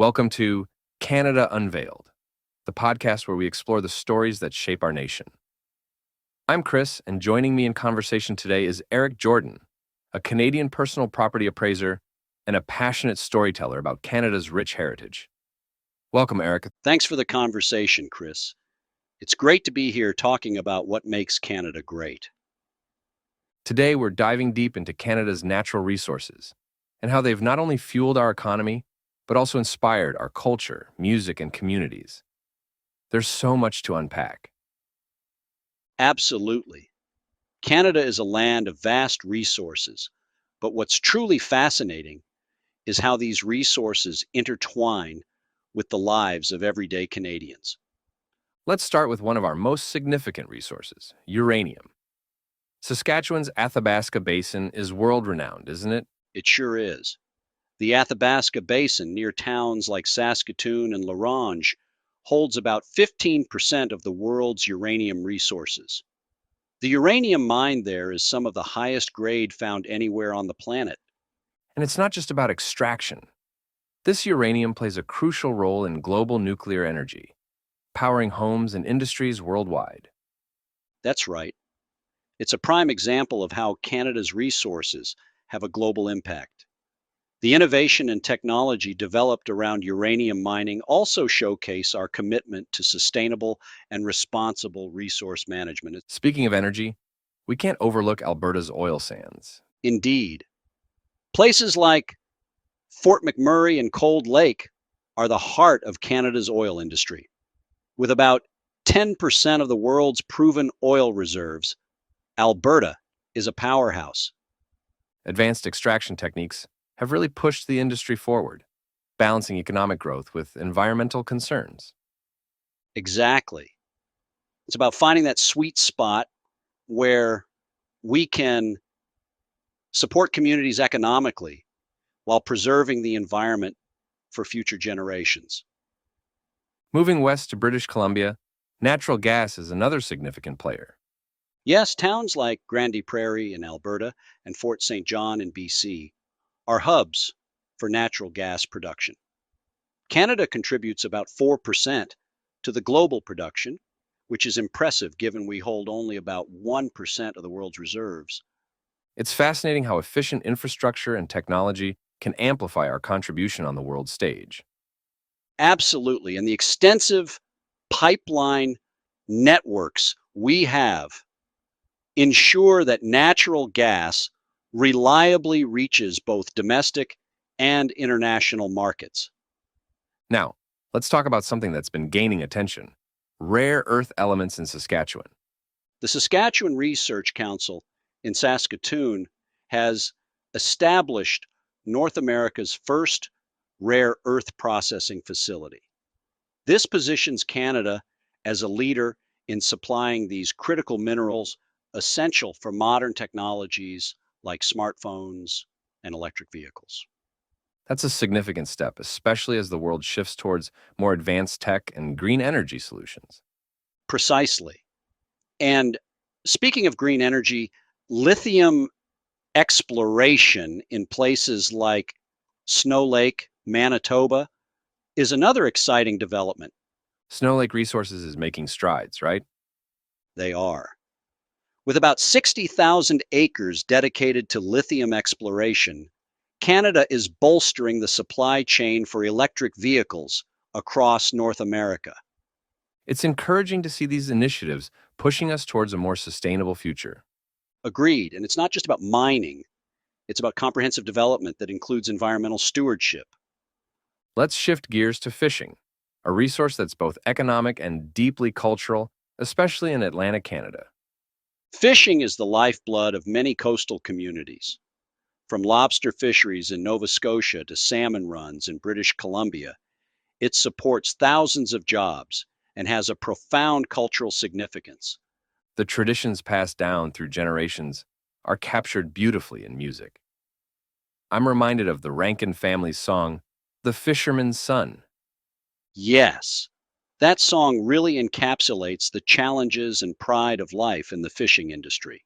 Welcome to Canada Unveiled, the podcast where we explore the stories that shape our nation. I'm Chris, and joining me in conversation today is Eric Jordan, a Canadian personal property appraiser and a passionate storyteller about Canada's rich heritage. Welcome, Eric. Thanks for the conversation, Chris. It's great to be here talking about what makes Canada great. Today, we're diving deep into Canada's natural resources and how they've not only fueled our economy, but also inspired our culture, music, and communities. There's so much to unpack. Absolutely. Canada is a land of vast resources, but what's truly fascinating is how these resources intertwine with the lives of everyday Canadians. Let's start with one of our most significant resources, uranium. Saskatchewan's Athabasca Basin is world-renowned, isn't it? It sure is. The Athabasca Basin, near towns like Saskatoon and La Ronge, holds about 15% of the world's uranium resources. The uranium mined there is some of the highest grade found anywhere on the planet. And it's not just about extraction. This uranium plays a crucial role in global nuclear energy, powering homes and industries worldwide. That's right. It's a prime example of how Canada's resources have a global impact. The innovation and technology developed around uranium mining also showcase our commitment to sustainable and responsible resource management. Speaking of energy, we can't overlook Alberta's oil sands. Indeed, places like Fort McMurray and Cold Lake are the heart of Canada's oil industry. With about 10% of the world's proven oil reserves, Alberta is a powerhouse. Advanced extraction techniques have really pushed the industry forward, balancing economic growth with environmental concerns. Exactly. It's about finding that sweet spot where we can support communities economically while preserving the environment for future generations. Moving west to British Columbia, natural gas is another significant player. Yes, towns like Grande Prairie in Alberta and Fort St. John in BC are hubs for natural gas production. Canada contributes about 4% to the global production, which is impressive given we hold only about 1% of the world's reserves. It's fascinating how efficient infrastructure and technology can amplify our contribution on the world stage. Absolutely. And the extensive pipeline networks we have ensure that natural gas reliably reaches both domestic and international markets. Now, let's talk about something that's been gaining attention: rare earth elements in Saskatchewan. The Saskatchewan Research Council in Saskatoon has established North America's first rare earth processing facility. This positions Canada as a leader in supplying these critical minerals essential for modern technologies like smartphones and electric vehicles. That's a significant step, especially as the world shifts towards more advanced tech and green energy solutions. Precisely. And speaking of green energy, lithium exploration in places like Snow Lake, Manitoba, is another exciting development. Snow Lake Resources is making strides, right? They are. With about 60,000 acres dedicated to lithium exploration, Canada is bolstering the supply chain for electric vehicles across North America. It's encouraging to see these initiatives pushing us towards a more sustainable future. Agreed. And it's not just about mining, it's about comprehensive development that includes environmental stewardship. Let's shift gears to fishing, a resource that's both economic and deeply cultural, especially in Atlantic Canada. Fishing is the lifeblood of many coastal communities. From lobster fisheries in Nova Scotia to salmon runs in British Columbia, it supports thousands of jobs and has a profound cultural significance. The traditions passed down through generations are captured beautifully in music. I'm reminded of the Rankin family's song, The Fisherman's Son. Yes, that song really encapsulates the challenges and pride of life in the fishing industry.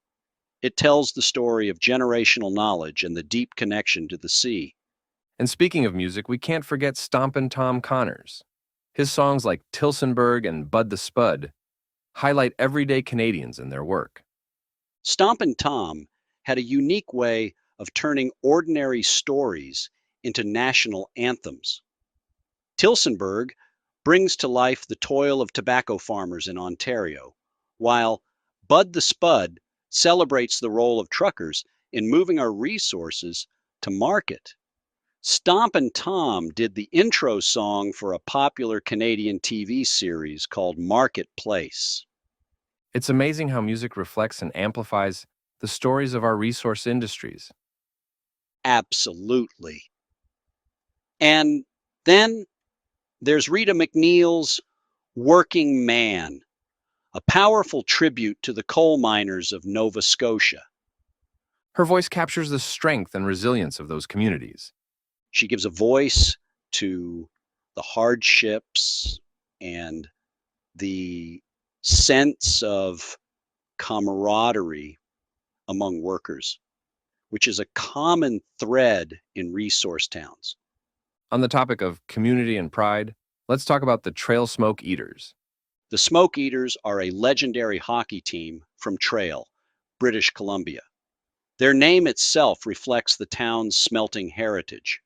It tells the story of generational knowledge and the deep connection to the sea. And speaking of music, we can't forget Stompin' Tom Connors. His songs like Tilsonburg and Bud the Spud highlight everyday Canadians and their work. Stompin' Tom had a unique way of turning ordinary stories into national anthems. Tilsonburg brings to life the toil of tobacco farmers in Ontario, while Bud the Spud celebrates the role of truckers in moving our resources to market. Stompin' Tom did the intro song for a popular Canadian TV series called Marketplace. It's amazing how music reflects and amplifies the stories of our resource industries. Absolutely. And then there's Rita McNeil's Working Man, a powerful tribute to the coal miners of Nova Scotia. Her voice captures the strength and resilience of those communities. She gives a voice to the hardships and the sense of camaraderie among workers, which is a common thread in resource towns. On the topic of community and pride, let's talk about the Trail Smoke Eaters. The Smoke Eaters are a legendary hockey team from Trail, British Columbia. Their name itself reflects the town's smelting heritage.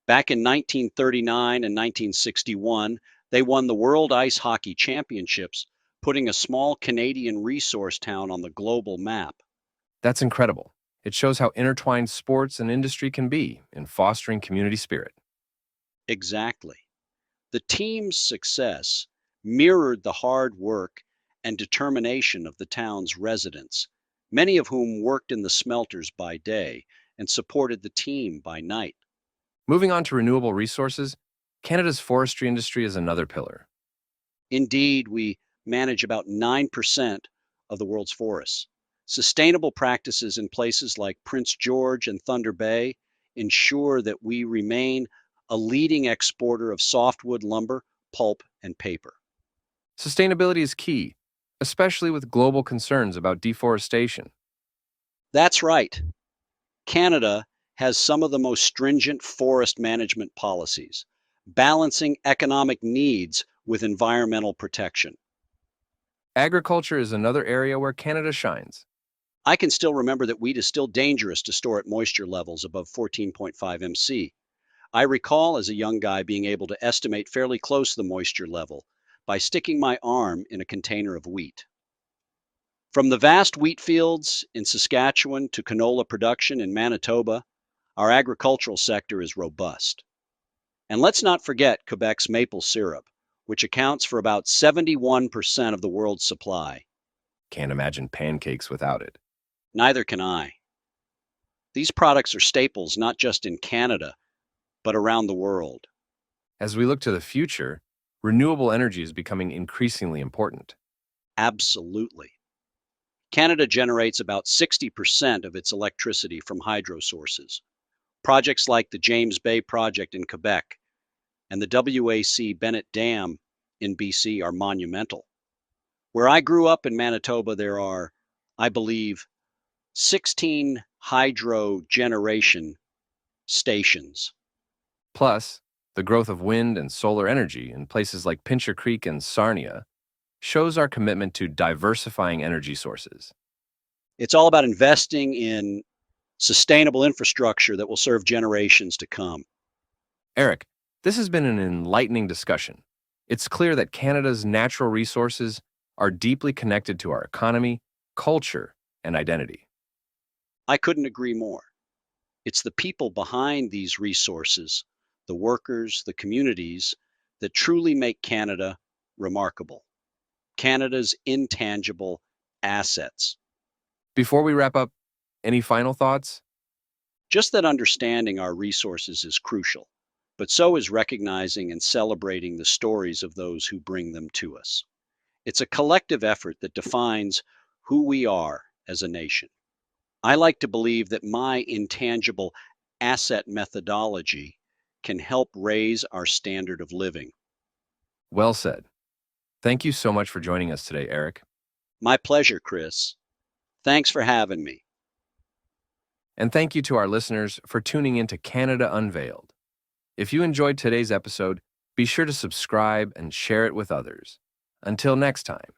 Back in 1939 and 1961, they won the World Ice Hockey Championships, putting a small Canadian resource town on the global map. That's incredible. It shows how intertwined sports and industry can be in fostering community spirit. Exactly. The team's success mirrored the hard work and determination of the town's residents, many of whom worked in the smelters by day and supported the team by night. Moving on to renewable resources, Canada's forestry industry is another pillar. Indeed, we manage about 9% of the world's forests. Sustainable practices in places like Prince George and Thunder Bay ensure that we remain a leading exporter of softwood lumber, pulp, and paper. Sustainability is key, especially with global concerns about deforestation. That's right. Canada has some of the most stringent forest management policies, balancing economic needs with environmental protection. Agriculture is another area where Canada shines. I can still remember that wheat is still dangerous to store at moisture levels above 14.5 MC. I recall as a young guy being able to estimate fairly close to the moisture level by sticking my arm in a container of wheat. From the vast wheat fields in Saskatchewan to canola production in Manitoba, our agricultural sector is robust. And let's not forget Quebec's maple syrup, which accounts for about 71% of the world's supply. Can't imagine pancakes without it. Neither can I. These products are staples not just in Canada, but around the world. As we look to the future, renewable energy is becoming increasingly important. Absolutely. Canada generates about 60% of its electricity from hydro sources. Projects like the James Bay project in Quebec and the WAC Bennett Dam in BC are monumental. Where I grew up in Manitoba, there are, I believe, 16 hydro generation stations. Plus, the growth of wind and solar energy in places like Pincher Creek and Sarnia shows our commitment to diversifying energy sources. It's all about investing in sustainable infrastructure that will serve generations to come. Eric, this has been an enlightening discussion. It's clear that Canada's natural resources are deeply connected to our economy, culture, and identity. I couldn't agree more. It's the people behind these resources, the workers, the communities, that truly make Canada remarkable. Canada's intangible assets. Before we wrap up, any final thoughts? Just that understanding our resources is crucial, but so is recognizing and celebrating the stories of those who bring them to us. It's a collective effort that defines who we are as a nation. I like to believe that my intangible asset methodology can help raise our standard of living. Well said. Thank you so much for joining us today, Eric. My pleasure, Chris. Thanks for having me. And thank you to our listeners for tuning in to Canada Unveiled. If you enjoyed today's episode, be sure to subscribe and share it with others. Until next time.